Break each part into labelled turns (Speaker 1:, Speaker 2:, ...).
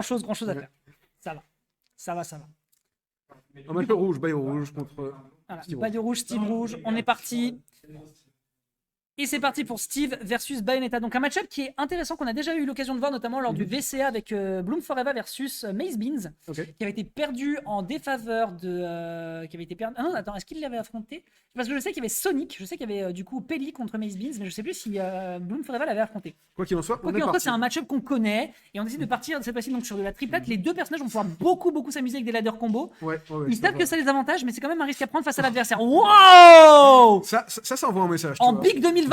Speaker 1: grand-chose à
Speaker 2: Ouais.
Speaker 1: faire. Ça va. Ça va, ça va.
Speaker 2: Un match rouge, bail rouge contre
Speaker 1: Voilà.
Speaker 2: Steve
Speaker 1: Pas de rouge, Steve rouge. On est parti. Et c'est parti pour Steve versus Bayonetta. Donc un match-up qui est intéressant, qu'on a déjà eu l'occasion de voir notamment lors du VCA avec Bloom Forever versus Maze Beans,
Speaker 2: Ok.
Speaker 1: qui avait été perdu en défaveur de... qui avait été perdu... Ah non, attends, est-ce qu'il l'avait affronté? Parce que je sais qu'il y avait Sonic, je sais qu'il y avait du coup Pelli contre Maze Beans, mais je sais plus si Bloom Forever l'avait affronté.
Speaker 2: Quoi qu'il en soit,
Speaker 1: Quoi
Speaker 2: on
Speaker 1: qu'il
Speaker 2: est
Speaker 1: en soit,
Speaker 2: parti.
Speaker 1: c'est un match-up qu'on connaît, et on décide de partir cette fois-ci donc sur de la triplette. Les deux personnages vont pouvoir beaucoup s'amuser avec des ladder combos.
Speaker 2: Ouais,
Speaker 1: Ils
Speaker 2: je
Speaker 1: savent
Speaker 2: te
Speaker 1: que
Speaker 2: vois.
Speaker 1: ça a des avantages, mais c'est quand même un risque à prendre face à l'adversaire. Wow!
Speaker 2: Ça envoie un message. tu
Speaker 1: En
Speaker 2: vois.
Speaker 1: Big 2023...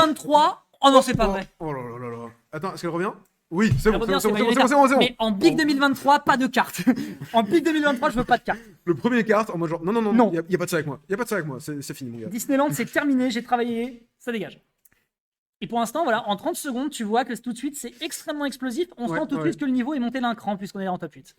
Speaker 1: Oh non, c'est pas
Speaker 2: Oh,
Speaker 1: vrai.
Speaker 2: oh là là là là. Attends, est-ce qu'elle revient? Oui, c'est
Speaker 1: Elle
Speaker 2: bon,
Speaker 1: revient,
Speaker 2: c'est bon,
Speaker 1: c'est
Speaker 2: c'est bon,
Speaker 1: Bayonetta.
Speaker 2: c'est bon, c'est bon.
Speaker 1: Mais en Big
Speaker 2: Oh.
Speaker 1: 2023, pas de carte. En Big 2023, je veux pas de carte.
Speaker 2: Le premier carte en mode genre, non,
Speaker 1: Non.
Speaker 2: y a pas de ça avec moi. Y a pas de ça avec moi, c'est fini, mon gars.
Speaker 1: Disneyland, c'est terminé, j'ai travaillé, ça dégage. Et pour l'instant, voilà, en 30 secondes, tu vois que tout de suite, c'est extrêmement explosif. On
Speaker 2: Ouais,
Speaker 1: sent tout de
Speaker 2: ouais.
Speaker 1: suite que le niveau est monté d'un cran puisqu'on est en top 8.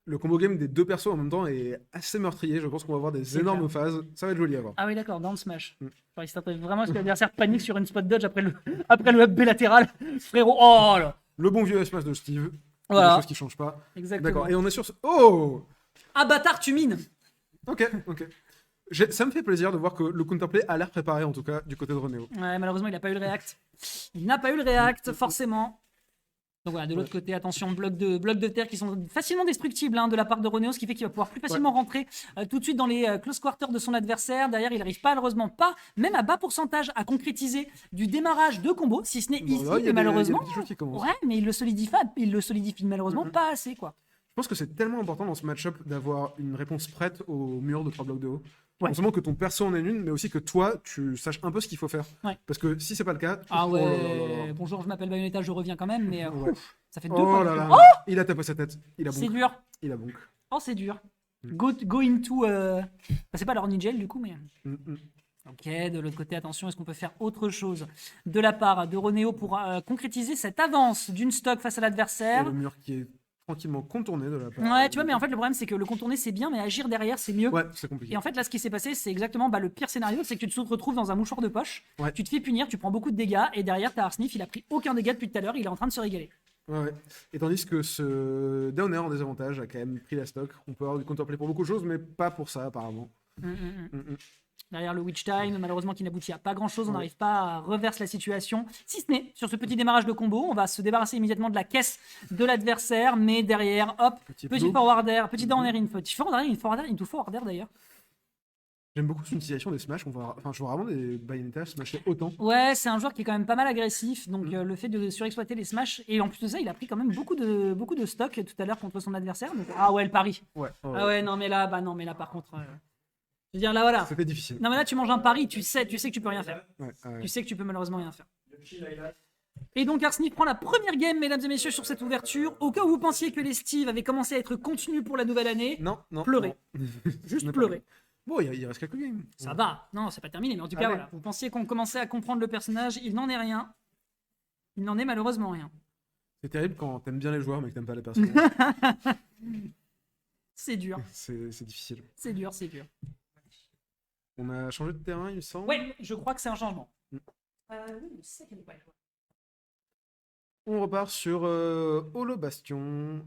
Speaker 2: Le combo game des deux persos en même temps est assez meurtrier. Je pense qu'on va avoir des
Speaker 1: C'est
Speaker 2: énormes phases. Ça va être joli à voir.
Speaker 1: Ah oui, d'accord, down smash.
Speaker 2: Mm.
Speaker 1: Genre, il s'attendait vraiment à ce que l'adversaire panique sur une spot dodge après le up B latéral. Frérot, oh là.
Speaker 2: Le bon vieux S-Smash de Steve.
Speaker 1: Voilà.
Speaker 2: Des choses qui changent pas.
Speaker 1: Exactement.
Speaker 2: D'accord. Et on est sur ce... Oh.
Speaker 1: Ah bâtard, tu mines.
Speaker 2: Ok. Ça me fait plaisir de voir que le counterplay a l'air préparé, en tout cas, du côté de Renéo.
Speaker 1: Ouais, malheureusement, il n'a pas eu le react. Il n'a pas eu le react, forcément. Donc voilà, de l'autre côté, attention, blocs de terre qui sont facilement destructibles de la part de Renéo, ce qui fait qu'il va pouvoir plus facilement rentrer tout de suite dans les close quarters de son adversaire. Derrière, il n'arrive pas, malheureusement pas, même à bas pourcentage, à concrétiser du démarrage de combo, si ce n'est ici,
Speaker 2: Voilà, y a
Speaker 1: mais
Speaker 2: des
Speaker 1: malheureusement.
Speaker 2: petites choses qui commencent.
Speaker 1: Ouais, mais il le solidifie malheureusement pas assez, quoi.
Speaker 2: Je pense que c'est tellement important dans ce match-up d'avoir une réponse prête au mur de 3 blocs de haut.
Speaker 1: Ouais.
Speaker 2: Non seulement que ton perso en ait une, mais aussi que toi, tu saches un peu ce qu'il faut faire.
Speaker 1: Ouais.
Speaker 2: Parce que si c'est pas le cas...
Speaker 1: Ah
Speaker 2: oh là là là
Speaker 1: ouais,
Speaker 2: là.
Speaker 1: bonjour, je m'appelle Bayonetta, je reviens quand même, mais
Speaker 2: Ouais.
Speaker 1: ouf, ça fait deux
Speaker 2: Oh
Speaker 1: fois.
Speaker 2: là là.
Speaker 1: Oh,
Speaker 2: Il a tapé sa tête. Il a
Speaker 1: c'est
Speaker 2: bonk.
Speaker 1: dur.
Speaker 2: Il a bonk.
Speaker 1: Oh, c'est dur. Go into. Bah, c'est pas leur Nigel du coup, mais. Ok, de l'autre côté, attention, est-ce qu'on peut faire autre chose de la part de Renéo pour concrétiser cette avance d'une stock face à
Speaker 2: Et
Speaker 1: l'adversaire?
Speaker 2: le mur qui est tranquillement contourné de la part.
Speaker 1: Ouais, tu vois, mais en fait, le problème, c'est que le contourner, c'est bien, mais agir derrière, c'est mieux.
Speaker 2: Ouais, c'est compliqué.
Speaker 1: Et en fait, là, ce qui s'est passé, c'est exactement le pire scénario, c'est que tu te retrouves dans un mouchoir de poche,
Speaker 2: Ouais.
Speaker 1: tu te fais punir, tu prends beaucoup de dégâts, et derrière, t'as Arsnif, il a pris aucun dégât depuis tout à l'heure, il est en train de se régaler.
Speaker 2: Ouais. Et tandis que ce Downer en désavantage a quand même pris la stock. On peut avoir du counterplay pour beaucoup de choses, mais pas pour ça, apparemment.
Speaker 1: Derrière le Witch Time, malheureusement qui n'aboutit à pas grand chose, on
Speaker 2: Ouais.
Speaker 1: n'arrive pas à reverser la situation. Si ce n'est, sur ce petit démarrage de combo, on va se débarrasser immédiatement de la caisse de l'adversaire, mais derrière, hop, petit
Speaker 2: loop.
Speaker 1: forwarder, petit down air, petit forwarder into forwarder d'ailleurs.
Speaker 2: J'aime beaucoup son utilisation des smash. Enfin, je vois vraiment des Bayonetta smasher autant.
Speaker 1: Ouais, c'est un joueur qui est quand même pas mal agressif, donc le fait de surexploiter les smash, et en plus de ça, il a pris quand même beaucoup de stock tout à l'heure contre son adversaire. Donc, ah ouais, le pari.
Speaker 2: Ouais.
Speaker 1: Ah ouais, non mais là, par contre, je veux dire là voilà.
Speaker 2: C'était difficile.
Speaker 1: Non mais là, tu manges un pari, tu sais que tu peux rien faire.
Speaker 2: Ouais,
Speaker 1: Tu sais que tu peux malheureusement rien faire. Et donc Arsnif prend la première game, mesdames et messieurs, sur cette ouverture. Au cas où vous pensiez que les Steve avaient commencé à être contenus pour la nouvelle année,
Speaker 2: Non.
Speaker 1: pleurez.
Speaker 2: non.
Speaker 1: Juste
Speaker 2: n'est pas
Speaker 1: pleurer.
Speaker 2: Bon, il reste quelques games.
Speaker 1: Ça va. Non, c'est pas terminé, mais en tout cas,
Speaker 2: Allez.
Speaker 1: voilà. Vous pensiez qu'on commençait à comprendre le personnage, il n'en est rien. Il n'en est malheureusement rien.
Speaker 2: C'est terrible quand t'aimes bien les joueurs, mais que t'aimes pas les personnages.
Speaker 1: C'est dur,
Speaker 2: c'est difficile.
Speaker 1: c'est dur, c'est dur.
Speaker 2: On a changé de terrain, il me semble.
Speaker 1: Ouais, je crois que c'est un changement.
Speaker 2: Mm.
Speaker 1: Oui, je sais qu'il n'est pas joué.
Speaker 2: On repart sur Holo Bastion.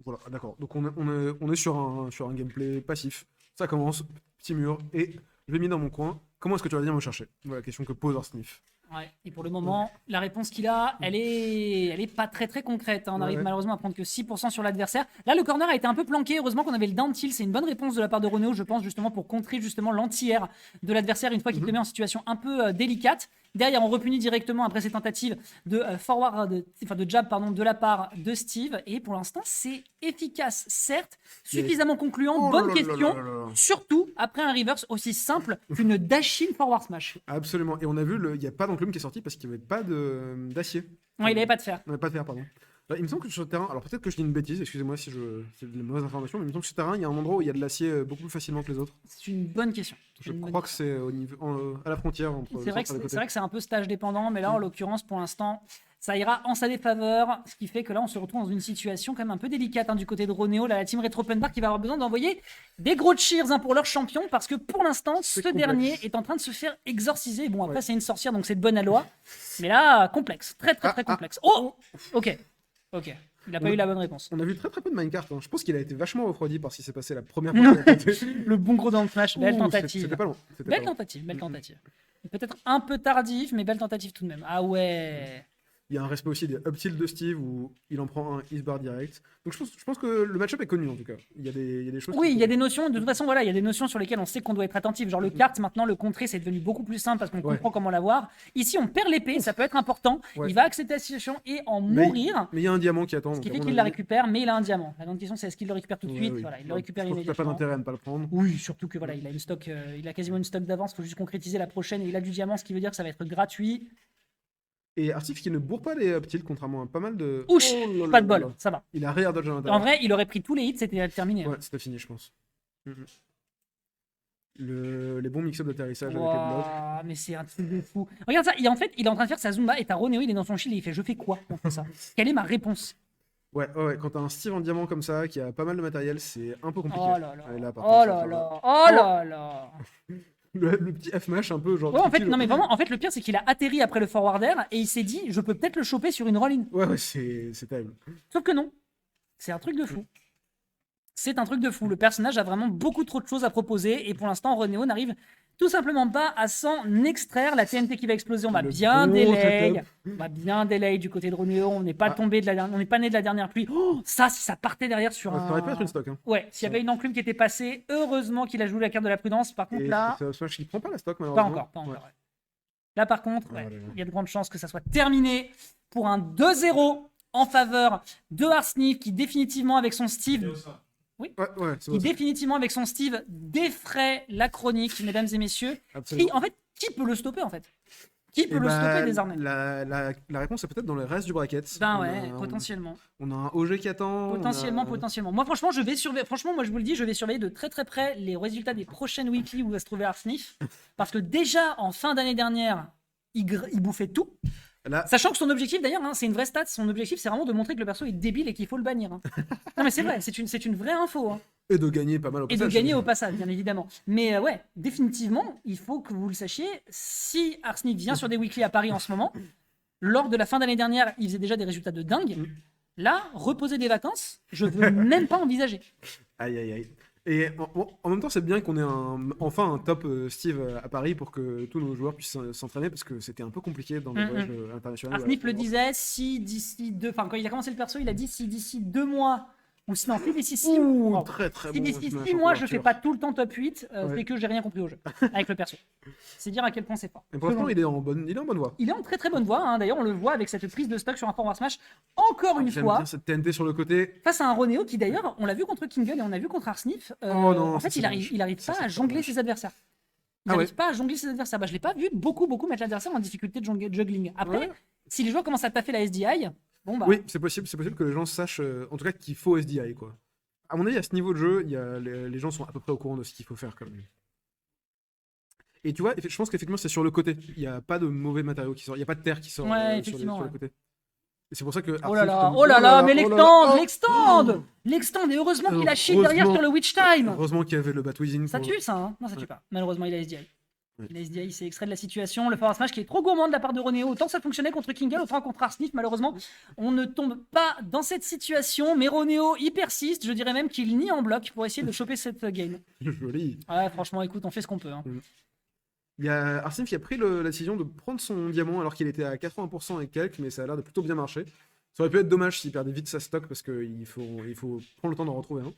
Speaker 2: Voilà, d'accord. Donc on est sur un gameplay passif. Ça commence, petit mur, et je l'ai mis dans mon coin. Comment est-ce que tu vas venir me chercher? Voilà la question que pose Arsnif.
Speaker 1: Ouais, et pour le moment, la réponse qu'il a, elle est pas très très concrète. On arrive
Speaker 2: Ouais.
Speaker 1: malheureusement à prendre que 6% sur l'adversaire. Là, le corner a été un peu planqué. Heureusement qu'on avait le down tilt. C'est une bonne réponse de la part de Renault, je pense, justement pour contrer justement l'anti-air de l'adversaire une fois qu'il te met en situation un peu délicate. Derrière, on repunit directement après ces tentatives de de jab de la part de Steve. Et pour l'instant, c'est efficace, certes, suffisamment concluant.
Speaker 2: Oh
Speaker 1: Bonne
Speaker 2: là là
Speaker 1: question,
Speaker 2: là là là.
Speaker 1: surtout après un reverse aussi simple qu'une dash-in forward smash.
Speaker 2: Absolument. Et on a vu, il n'y a pas d'enclume qui est sorti parce qu'il n'y avait pas d'acier.
Speaker 1: Ouais, il n'avait pas de fer.
Speaker 2: On n'avait pas de fer, pardon. Là, il me semble que sur le terrain, alors peut-être que je dis une bêtise, excusez-moi si c'est de mauvaises informations, mais il me semble que sur le terrain, il y a un endroit où il y a de l'acier beaucoup plus facilement que les autres.
Speaker 1: C'est une bonne question.
Speaker 2: Je crois que c'est au niveau, à la frontière entre
Speaker 1: C'est vrai,
Speaker 2: le centre et le côté.
Speaker 1: que c'est un peu stage dépendant, mais là, en l'occurrence, pour l'instant, ça ira en sa défaveur, ce qui fait que là, on se retrouve dans une situation quand même un peu délicate du côté de Ronéo, là, la team Retro Open Bar qui va avoir besoin d'envoyer des gros cheers pour leur champion, parce que pour l'instant, ce
Speaker 2: complexe.
Speaker 1: dernier est en train de se faire exorciser. Bon, après,
Speaker 2: Ouais.
Speaker 1: c'est une sorcière, donc c'est de bonne aloi, mais là, complexe, très complexe. Oh, ok. Il a pas eu la bonne réponse.
Speaker 2: On a vu très peu de Minecart. Hein. Je pense qu'il a été vachement refroidi par ce qui s'est passé la première fois.
Speaker 1: Le bon gros dans le flash, belle tentative.
Speaker 2: C'était pas long.
Speaker 1: Belle tentative. Peut-être un peu tardif, mais belle tentative tout de même. Ah ouais.
Speaker 2: Il y a un respect aussi des up tilt de Steve où il en prend un Isbar direct. Donc je pense que le match-up est connu en tout cas. Il y a des choses.
Speaker 1: Oui, il y a des notions. De toute façon, voilà, il y a des notions sur lesquelles on sait qu'on doit être attentif. Genre le kart, maintenant, le contrer, c'est devenu beaucoup plus simple parce qu'on comprend comment l'avoir. Ici, on perd l'épée, ça peut être important.
Speaker 2: Ouais.
Speaker 1: Il va accepter la situation et en mourir.
Speaker 2: Mais il y a un diamant qui attend.
Speaker 1: Ce qui fait qu'il la récupère, mais il a un diamant. La grande question, c'est est-ce qu'il le récupère tout de suite.
Speaker 2: Oui.
Speaker 1: Voilà, il le récupère
Speaker 2: T'as
Speaker 1: immédiatement.
Speaker 2: pas d'intérêt à ne pas le prendre.
Speaker 1: Oui, surtout que voilà, il a une stock, il a quasiment une stock d'avance. Il faut juste concrétiser la prochaine et il a du diamant, ce qui veut dire que ça va être gratuit.
Speaker 2: Et Artif qui ne bourre pas les up tilt contrairement à pas mal de.
Speaker 1: Ouch,
Speaker 2: Oh là
Speaker 1: pas de
Speaker 2: là
Speaker 1: bol,
Speaker 2: là.
Speaker 1: ça va.
Speaker 2: Il a rien dodge à l'intérieur.
Speaker 1: En vrai, il aurait pris tous les hits, c'était terminé.
Speaker 2: Ouais, c'était fini, je pense. Les bons mix-up d'atterrissage avec les blocs.
Speaker 1: Wow, mais c'est un truc de fou. Regarde ça, il est en train de faire sa Zumba et t'as Ronéo, il est dans son shield et il fait je fais quoi contre ça. Quelle est ma réponse?
Speaker 2: Ouais, quand t'as un Steve en diamant comme ça, qui a pas mal de matériel, c'est un peu compliqué.
Speaker 1: Oh là là,
Speaker 2: Ouais, là, par
Speaker 1: oh
Speaker 2: contre,
Speaker 1: là
Speaker 2: ça
Speaker 1: là,
Speaker 2: va.
Speaker 1: oh là là.
Speaker 2: Le petit F-mash un peu genre.
Speaker 1: Ouais, en fait,
Speaker 2: tranquille.
Speaker 1: non mais vraiment, en fait, le pire c'est qu'il a atterri après le forwarder et il s'est dit je peux peut-être le choper sur une roll-in.
Speaker 2: Ouais, c'est terrible.
Speaker 1: Sauf que non, c'est un truc de fou. C'est un truc de fou. Le personnage a vraiment beaucoup trop de choses à proposer et pour l'instant, Ronéo n'arrive tout simplement pas à s'en extraire. La TNT qui va exploser, on va
Speaker 2: Le
Speaker 1: bien
Speaker 2: bon
Speaker 1: délai.
Speaker 2: setup.
Speaker 1: On va bien délai du côté de Ronéo. On n'est pas tombé on n'est pas né de la dernière pluie. Oh, ça, si ça partait derrière sur
Speaker 2: Ça aurait pu être une stock. Hein.
Speaker 1: Ouais, s'il y avait une enclume qui était passée, heureusement qu'il a joué la carte de la prudence. Par contre,
Speaker 2: Et
Speaker 1: là,
Speaker 2: c'est un Smash qui prend pas la stock
Speaker 1: pas
Speaker 2: malheureusement.
Speaker 1: encore, pas encore.
Speaker 2: Ouais.
Speaker 1: Ouais. Là, par contre,
Speaker 2: Oh
Speaker 1: ouais,
Speaker 2: là là.
Speaker 1: il y a de grandes chances que ça soit terminé pour un 2-0 en faveur de Arsnif qui définitivement avec son Steve
Speaker 2: Ouais, c'est
Speaker 1: qui
Speaker 2: vrai, ça.
Speaker 1: définitivement avec son Steve défraie la chronique, mesdames et messieurs.
Speaker 2: Absolument.
Speaker 1: Qui peut le stopper en fait? Qui peut
Speaker 2: Et
Speaker 1: le
Speaker 2: bah,
Speaker 1: stopper désormais?
Speaker 2: la réponse est peut-être dans le reste du bracket.
Speaker 1: Ben
Speaker 2: On
Speaker 1: ouais,
Speaker 2: a-
Speaker 1: potentiellement.
Speaker 2: On a un OG qui attend.
Speaker 1: Potentiellement. Moi, franchement, je vais surveiller. Franchement, moi, je vous le dis, je vais surveiller de très très près les résultats des prochaines weekly où va se trouver Arsnif. Parce que déjà, en fin d'année dernière, il bouffait tout.
Speaker 2: Là,
Speaker 1: Sachant que son objectif, d'ailleurs, hein, c'est une vraie stat. Son objectif, c'est vraiment de montrer que le perso est débile et qu'il faut le bannir. Hein. Non, mais c'est vrai, c'est une vraie info. Hein.
Speaker 2: et de gagner pas mal au
Speaker 1: Et
Speaker 2: passage.
Speaker 1: de gagner au passage, bien évidemment. Mais ouais, définitivement, il faut que vous le sachiez. Si Arsnif vient sur des weekly à Paris en ce moment, lors de la fin d'année dernière, il faisait déjà des résultats de dingue. Là, reposer des vacances, je veux même pas envisager.
Speaker 2: Aïe, aïe, aïe. Et en même temps, c'est bien qu'on ait enfin un top Steve à Paris pour que tous nos joueurs puissent s'entraîner parce que c'était un peu compliqué dans les voyages internationaux.
Speaker 1: Arsnif le disait, si d'ici enfin quand il a commencé le perso, il a dit si d'ici 2 mois, ou sinon si d'ici 6 mois,
Speaker 2: Très très
Speaker 1: si
Speaker 2: bon.
Speaker 1: d'ici
Speaker 2: Smash
Speaker 1: 6
Speaker 2: en
Speaker 1: mois je fais
Speaker 2: couverture.
Speaker 1: pas tout le temps top 8,
Speaker 2: Ouais.
Speaker 1: c'est que j'ai rien compris au jeu avec le perso. C'est dire à quel point c'est fort.
Speaker 2: Et pour l'instant, il est en bonne voie.
Speaker 1: Il est en très très bonne voie, hein. D'ailleurs on le voit avec cette prise de stock sur un Forward Smash, encore une
Speaker 2: J'aime
Speaker 1: fois,
Speaker 2: bien cette TNT sur le côté.
Speaker 1: face à un Ronéo qui d'ailleurs, on l'a vu contre Kingle et on a vu contre Arsnif,
Speaker 2: Oh non,
Speaker 1: en
Speaker 2: ça,
Speaker 1: fait
Speaker 2: c'est
Speaker 1: il
Speaker 2: dommage.
Speaker 1: arrive
Speaker 2: Ça,
Speaker 1: pas
Speaker 2: c'est
Speaker 1: à jongler
Speaker 2: dommage.
Speaker 1: ses adversaires. Il
Speaker 2: Ah ouais.
Speaker 1: n'arrive pas à jongler ses adversaires. Bah, je l'ai pas vu beaucoup mettre l'adversaire en difficulté de juggling. Après,
Speaker 2: Ouais.
Speaker 1: si les joueurs commencent à taffer la SDI, bon bah...
Speaker 2: Oui, c'est possible que les gens sachent, en tout cas, qu'il faut SDI quoi. À mon avis, à ce niveau de jeu, les gens sont à peu près au courant de ce qu'il faut faire quand même. Et tu vois, je pense qu'effectivement, c'est sur le côté. Il n'y a pas de mauvais matériaux qui sortent. Il n'y a pas de terre qui sort
Speaker 1: Ouais,
Speaker 2: sur
Speaker 1: effectivement,
Speaker 2: le
Speaker 1: ouais.
Speaker 2: côté. Et c'est pour ça que.
Speaker 1: Oh là
Speaker 2: Arsnif,
Speaker 1: là, mais
Speaker 2: oh là
Speaker 1: l'extend,
Speaker 2: là, oh.
Speaker 1: l'extend, l'extend, et heureusement qu'il a chié derrière
Speaker 2: Heureusement.
Speaker 1: sur le Witch Time.
Speaker 2: Heureusement qu'il y avait le Batwizing.
Speaker 1: Ça tue ça, hein? Non, ça tue
Speaker 2: Ouais.
Speaker 1: pas. Malheureusement, il a SDI.
Speaker 2: Ouais.
Speaker 1: Il a SDI, il s'est extrait de la situation. Le Forward Smash qui est trop gourmand de la part de Ronéo. Autant ça fonctionnait contre Kingle, autant contre Arsnif. Malheureusement, on ne tombe pas dans cette situation. Mais Ronéo, il persiste. Je dirais même qu'il nie en bloc pour essayer de choper cette game.
Speaker 2: Joli.
Speaker 1: Ouais, franchement, écoute, on fait ce qu'on peut. Hein.
Speaker 2: Il y a Arsnif qui a pris la décision de prendre son diamant alors qu'il était à 80% et quelques, mais ça a l'air de plutôt bien marcher. Ça aurait pu être dommage s'il perdait vite sa stock parce qu'il faut prendre le temps d'en retrouver un.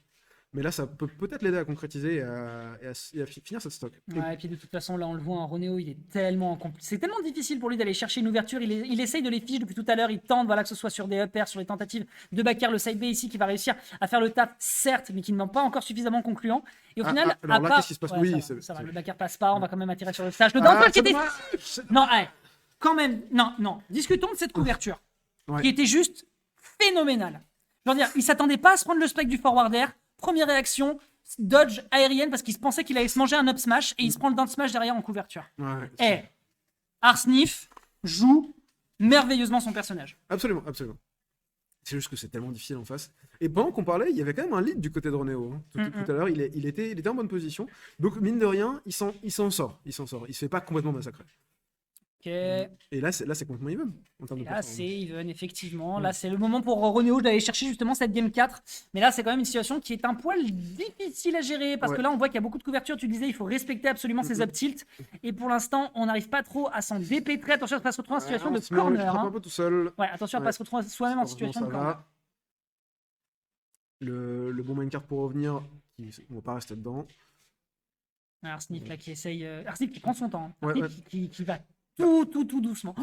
Speaker 2: Mais là, ça peut peut-être l'aider à concrétiser et à finir cette stock.
Speaker 1: Ouais, et puis de toute façon, là, on le voit, hein, Ronéo, il est tellement c'est tellement difficile pour lui d'aller chercher une ouverture. Il essaye de les fiche depuis tout à l'heure. Il tente, voilà, que ce soit sur des uppers, sur les tentatives de backer, le side B ici, qui va réussir à faire le taf, certes, mais qui n'est pas encore suffisamment concluant. Et au final,
Speaker 2: alors
Speaker 1: à
Speaker 2: là,
Speaker 1: part-
Speaker 2: qu'est-ce qui se passe?
Speaker 1: Ouais,
Speaker 2: Oui,
Speaker 1: ça va,
Speaker 2: c'est-
Speaker 1: ça va,
Speaker 2: c'est-
Speaker 1: le backer passe pas. On va quand même attirer sur le stage. Le downfall qui
Speaker 2: c'est
Speaker 1: était.
Speaker 2: dommage.
Speaker 1: Non, allez, quand même, non. Discutons de cette couverture,
Speaker 2: Ouais.
Speaker 1: qui était juste phénoménale. Je veux dire, il s'attendait pas à se prendre le spike du forwarder. Première réaction, dodge aérienne parce qu'il se pensait qu'il allait se manger un up smash et il se prend le down smash derrière en couverture.
Speaker 2: Ouais,
Speaker 1: Eh, Arsnif joue merveilleusement son personnage.
Speaker 2: absolument. C'est juste que c'est tellement difficile en face. Et pendant qu'on parlait, il y avait quand même un lead du côté de Ronéo. Hein. Tout à l'heure, il était en bonne position. Donc, mine de rien, il s'en sort. Il se fait pas complètement massacrer.
Speaker 1: Ok. Et
Speaker 2: Et là, c'est complètement even en termes de
Speaker 1: là,
Speaker 2: performance.
Speaker 1: c'est even, effectivement. Là, c'est le moment pour Ronéo d'aller chercher justement cette game 4. Mais là, c'est quand même une situation qui est un poil difficile à gérer. Parce que
Speaker 2: Ouais.
Speaker 1: là, on voit qu'il y a beaucoup de couverture. Tu disais, il faut respecter absolument ses up tilt. Et pour l'instant, on n'arrive pas trop à s'en dépêtrer. Attention, on va se retrouver en situation
Speaker 2: On
Speaker 1: de
Speaker 2: se met en edge
Speaker 1: corner.
Speaker 2: trap
Speaker 1: hein.
Speaker 2: un peu tout seul.
Speaker 1: Ouais, attention à
Speaker 2: Ouais.
Speaker 1: pas se retrouver soi-même en
Speaker 2: Heureusement,
Speaker 1: situation
Speaker 2: ça
Speaker 1: de corner.
Speaker 2: va. Le bon minecart pour revenir, on va pas rester dedans.
Speaker 1: Alors, Sniff là qui essaye. Sniff qui prend son temps. hein.
Speaker 2: Ouais,
Speaker 1: Sniff qui va tout doucement.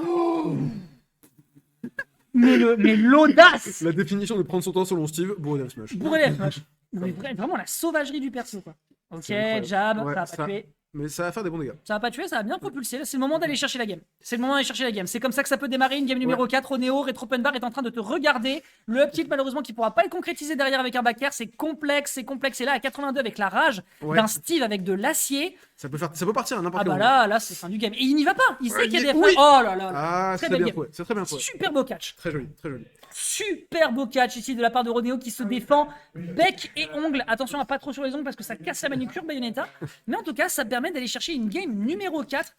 Speaker 1: Mais l'audace
Speaker 2: La définition de prendre son temps selon Steve, bourré d'F smash.
Speaker 1: Bourré d'F smash. Non, mais vraiment la sauvagerie du perso quoi. Ok,
Speaker 2: C'est incroyable.
Speaker 1: jab,
Speaker 2: Ouais,
Speaker 1: ça va pas tuer.
Speaker 2: Mais ça va faire des bons dégâts.
Speaker 1: Ça va pas tuer, ça va bien propulser. Là, c'est le moment d'aller chercher la game. C'est le moment d'aller chercher la game. C'est comme ça que ça peut démarrer une game numéro 4. Ronéo, Retro Open Bar est en train de te regarder. Le up tilt, malheureusement, qui pourra pas le concrétiser derrière avec un back air. C'est complexe, c'est complexe. Et là, à 82, avec la rage
Speaker 2: Ouais.
Speaker 1: d'un Steve avec de l'acier.
Speaker 2: Ça peut partir à n'importe
Speaker 1: Ah
Speaker 2: quel
Speaker 1: bah
Speaker 2: moment.
Speaker 1: là, c'est fin du game. Et il n'y va pas. Il sait qu'il y a des
Speaker 2: oui.
Speaker 1: Oh là là.
Speaker 2: Ah,
Speaker 1: Très
Speaker 2: c'est
Speaker 1: belle
Speaker 2: bien
Speaker 1: game.
Speaker 2: joué. C'est très bien joué.
Speaker 1: Super beau catch.
Speaker 2: Très joli, très joli.
Speaker 1: Super beau catch ici de la part de Ronéo qui se défend bec et ongle. Attention à pas trop sur les ongles parce que ça casse la manucure Bayonetta. Mais en tout cas, ça permet d'aller chercher une game numéro 4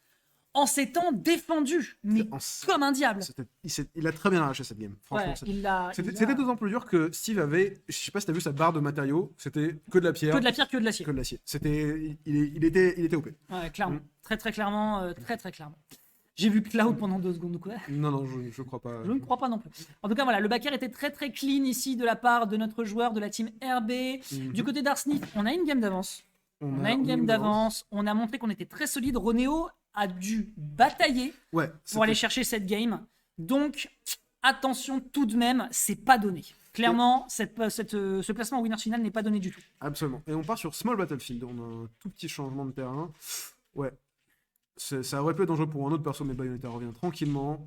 Speaker 1: en s'étant défendu. Mais comme un diable.
Speaker 2: Il a très bien arraché cette game. Franchement,
Speaker 1: Ouais, il l'a.
Speaker 2: c'était d'autant plus dur que Steve avait, je sais pas si t'as vu sa barre de matériaux, c'était que de la pierre,
Speaker 1: Que de la pierre, que de l'acier.
Speaker 2: que de l'acier. Il était OP.
Speaker 1: Ouais, clairement. Très très clairement. Très très clairement. J'ai vu Cloud pendant 2 secondes. Quoi.
Speaker 2: Non, je crois pas.
Speaker 1: Je ne crois pas non plus. En tout cas, voilà, le back air était très très clean ici de la part de notre joueur de la team RB. Du côté d'Arsnif, on a une game d'avance. On a une game d'avance. On a montré qu'on était très solide. Ronéo a dû batailler
Speaker 2: Ouais.
Speaker 1: pour aller chercher cette game. Donc, attention tout de même, c'est pas donné. Clairement, ce placement en winner final n'est pas donné du tout.
Speaker 2: Absolument. Et on part sur Small Battlefield. On a un tout petit changement de terrain. Ouais. Ça aurait pu être dangereux pour un autre perso, mais Bayonetta revient tranquillement.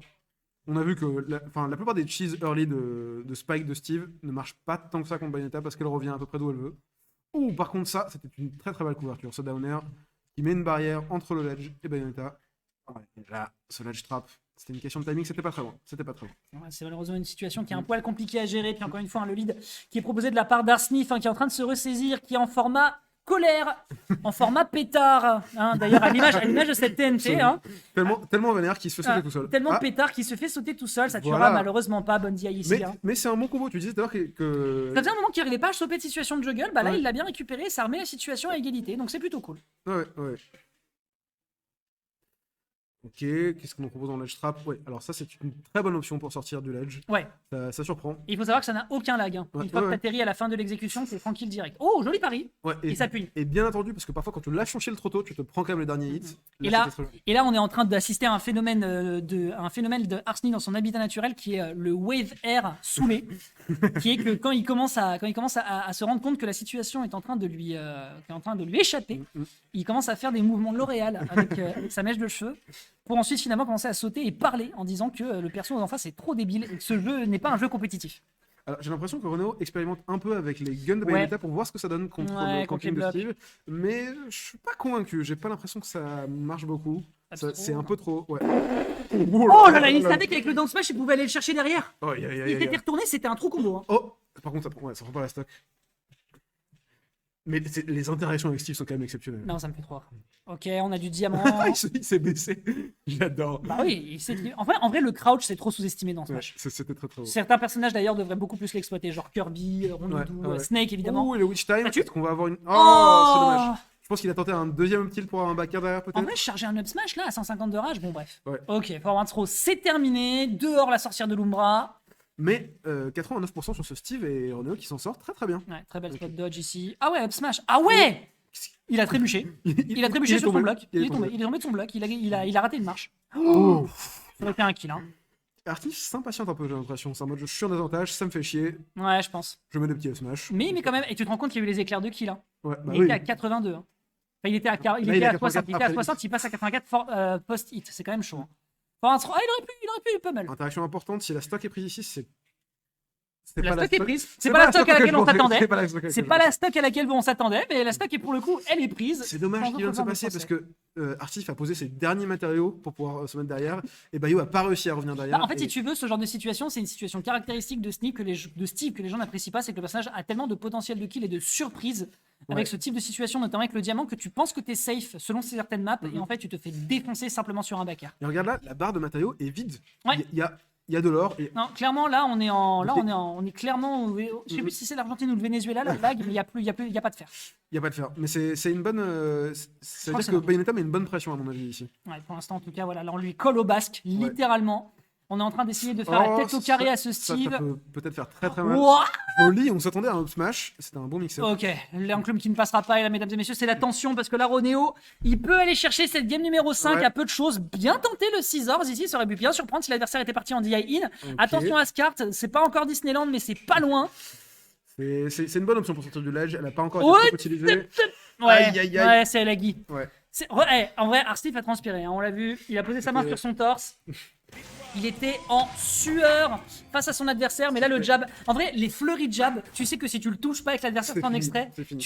Speaker 2: On a vu que la plupart des cheese early de Spike de Steve ne marchent pas tant que ça contre Bayonetta parce qu'elle revient à peu près d'où elle veut. Ouh, par contre, ça, c'était une très très belle couverture. Ce downer qui met une barrière entre le ledge et Bayonetta. Ouais, et là, ce ledge trap, c'était une question de timing, c'était pas très loin. C'était pas très loin.
Speaker 1: Ouais, c'est malheureusement une situation qui est un poil compliquée à gérer. Puis encore une fois, hein, le lead qui est proposé de la part d'Arsnif, qui est en train de se ressaisir, qui est en format colère, en format pétard. Hein, d'ailleurs, à l'image de cette TNT. Hein,
Speaker 2: Tellement vénère qu'il se fait sauter tout seul.
Speaker 1: Tellement
Speaker 2: Ah,
Speaker 1: pétard qui se fait sauter tout seul. Ça tuera
Speaker 2: Voilà.
Speaker 1: malheureusement pas Bondi ici. hein.
Speaker 2: mais c'est un bon combo. Tu disais tout à l'heure que...
Speaker 1: Ça faisait un moment qu'il n'arrivait pas à choper de situation de juggle. Bah là,
Speaker 2: Ouais.
Speaker 1: il l'a bien récupéré. Ça remet la situation à égalité. Donc c'est plutôt cool.
Speaker 2: Ouais. Ok, qu'est-ce qu'on nous propose dans ledge trap? Ouais, alors ça c'est une très bonne option pour sortir du ledge.
Speaker 1: Ouais.
Speaker 2: Ça surprend.
Speaker 1: Et il faut savoir que ça n'a aucun lag. Hein.
Speaker 2: Ouais,
Speaker 1: Une fois que
Speaker 2: ouais.
Speaker 1: t'atterris à la fin de l'exécution, c'est tranquille direct. Oh, joli pari.
Speaker 2: Ouais,
Speaker 1: Il s'appuie.
Speaker 2: Et bien entendu, parce que parfois quand tu lâches ton shield trop tôt, tu te prends quand même les derniers hits.
Speaker 1: Et là,
Speaker 2: c'était très joli.
Speaker 1: Et là, on est en train d'assister à un phénomène de Arsnif dans son habitat naturel qui est le wave air saoulé, qui est que quand il commence à se rendre compte que la situation est en train de lui échapper, il commence à faire des mouvements L'Oréal avec sa mèche de cheveux pour ensuite finalement commencer à sauter et parler en disant que le perso en face est trop débile et que ce jeu n'est pas un jeu compétitif.
Speaker 2: Alors, j'ai l'impression que Renault expérimente un peu avec les guns de Bayonetta pour voir ce que ça donne contre
Speaker 1: Ouais,
Speaker 2: le
Speaker 1: contre les
Speaker 2: camping de
Speaker 1: blocs.
Speaker 2: Steve. Mais je suis pas convaincu. J'ai pas l'impression que ça marche beaucoup. C'est un peu trop. Ouais.
Speaker 1: Oh là là, il savait qu'avec le down smash, il pouvait aller le chercher derrière.
Speaker 2: Oh, aïe, aïe, aïe,
Speaker 1: Il
Speaker 2: aïe.
Speaker 1: était retourné, c'était un trou combo. Hein.
Speaker 2: Oh, par contre, ça prend pas la stock. Mais les interactions avec Steve sont quand même exceptionnelles.
Speaker 1: Non, ça me fait trop rire. Ok, on a du diamant.
Speaker 2: il s'est baissé. J'adore.
Speaker 1: Bah oui, en vrai, le crouch, c'est trop sous-estimé dans ce
Speaker 2: Ouais,
Speaker 1: match.
Speaker 2: c'était très très beau.
Speaker 1: Certains personnages d'ailleurs devraient beaucoup plus l'exploiter, genre Kirby, Rondoudou,
Speaker 2: Ouais.
Speaker 1: Snake évidemment.
Speaker 2: Oh, et le Witch Time,
Speaker 1: T'as tué
Speaker 2: peut-être qu'on va avoir une. Oh,
Speaker 1: Oh
Speaker 2: c'est dommage. Je pense qu'il a tenté un deuxième kill pour avoir un backer derrière, peut-être.
Speaker 1: En vrai, charger un up smash là à 150 de rage, bon bref.
Speaker 2: Ouais.
Speaker 1: Ok, forward throw, c'est terminé. Dehors la sorcière de l'Umbra.
Speaker 2: Mais 89% sur ce Steve et Renault qui s'en sort très très bien.
Speaker 1: Ouais, très belle spot dodge ici. Ah ouais, up smash. Ah ouais. Il a trébuché. Il a trébuché
Speaker 2: est
Speaker 1: sur son
Speaker 2: tombé.
Speaker 1: bloc. Il est tombé de son bloc. Il a raté une marche.
Speaker 2: Oh.
Speaker 1: Ça aurait été un kill. Hein.
Speaker 2: Artif s'impatiente un peu, j'ai l'impression. C'est en mode je suis en désavantage, ça me fait chier,
Speaker 1: Ouais, je pense.
Speaker 2: je mets des petits smash.
Speaker 1: Mais quand même, et tu te rends compte qu'il y a eu les éclairs de kill. Hein.
Speaker 2: Ouais, bah
Speaker 1: Il
Speaker 2: oui.
Speaker 1: était à 82. Hein. Enfin, il était à 60.
Speaker 2: il
Speaker 1: Il
Speaker 2: est à
Speaker 1: était à
Speaker 2: 84
Speaker 1: 60, il passe à 84 post-hit. C'est quand même chaud. Hein. Forward throw. Ah, il aurait pu pas mal.
Speaker 2: Interaction importante, si la stock est prise ici,
Speaker 1: La stock est prise. C'est
Speaker 2: C'est
Speaker 1: pas la stock à
Speaker 2: que
Speaker 1: laquelle
Speaker 2: je
Speaker 1: on
Speaker 2: pensais.
Speaker 1: s'attendait.
Speaker 2: C'est pas la stock à
Speaker 1: C'est
Speaker 2: laquelle
Speaker 1: pas
Speaker 2: je
Speaker 1: la stock à laquelle on s'attendait, mais la stock est pour le coup, elle est prise.
Speaker 2: C'est dommage
Speaker 1: Sans
Speaker 2: ce qui vient de se
Speaker 1: autre
Speaker 2: passer
Speaker 1: verbe
Speaker 2: parce
Speaker 1: français.
Speaker 2: que Artif a posé ses derniers matériaux pour pouvoir se mettre derrière et Bayo a pas réussi à revenir derrière.
Speaker 1: Bah, en fait,
Speaker 2: et-
Speaker 1: si tu veux, ce genre de situation, c'est une situation caractéristique de Steve que les gens n'apprécient pas, c'est que le personnage a tellement de potentiel de kill et de surprise avec
Speaker 2: Ouais.
Speaker 1: ce type de situation, notamment avec le diamant, que tu penses que tu es safe selon certaines maps
Speaker 2: Mhm.
Speaker 1: et en fait, tu te fais défoncer simplement sur un backer.
Speaker 2: Et regarde là, la barre de matériaux est vide.
Speaker 1: Ouais.
Speaker 2: Il y a de l'or et
Speaker 1: Non, clairement, là, on est clairement, je sais
Speaker 2: Mhm.
Speaker 1: plus si c'est l'Argentine ou le Venezuela, la vague, mais il y a pas de fer.
Speaker 2: il y a pas de fer. Mais c'est une bonne. Ça
Speaker 1: crois
Speaker 2: veut
Speaker 1: que
Speaker 2: dire que Bayonetta met une bonne pression à mon avis ici.
Speaker 1: Ouais, pour l'instant, en tout cas, voilà, là, on lui colle au basque, littéralement. On est en train d'essayer de faire la
Speaker 2: Oh,
Speaker 1: tête au carré à ce
Speaker 2: Ça
Speaker 1: Steve.
Speaker 2: peut peut-être faire très très mal.
Speaker 1: Ouah.
Speaker 2: Joli, on s'attendait à un up smash. C'était un bon mix-up.
Speaker 1: Ok, l'enclume qui ne passera pas, et là, mesdames et messieurs, c'est la tension parce que là, Ronéo, il peut aller chercher cette game numéro 5
Speaker 2: Ouais.
Speaker 1: à peu de choses. Bien tenté le Scissors ici, ça aurait pu bien surprendre si l'adversaire était parti en DI in.
Speaker 2: Ok.
Speaker 1: Attention à ce carte, c'est pas encore Disneyland, mais c'est pas loin.
Speaker 2: C'est une bonne option pour sortir du ledge. Elle a pas encore été
Speaker 1: Ouais,
Speaker 2: trop utilisée.
Speaker 1: Ouais,
Speaker 2: Aïe, aïe, aïe.
Speaker 1: ouais, c'est Lagui.
Speaker 2: Ouais.
Speaker 1: En vrai, Arstif a transpiré, hein, on l'a vu. Il a posé sa main
Speaker 2: C'était-
Speaker 1: sur son torse. Il était en sueur face à son adversaire, mais là le jab. En vrai, les fleuris de jab, tu sais que si tu le touches pas avec l'adversaire
Speaker 2: C'est
Speaker 1: en
Speaker 2: fini,
Speaker 1: extrait,
Speaker 2: c'est fini.
Speaker 1: tu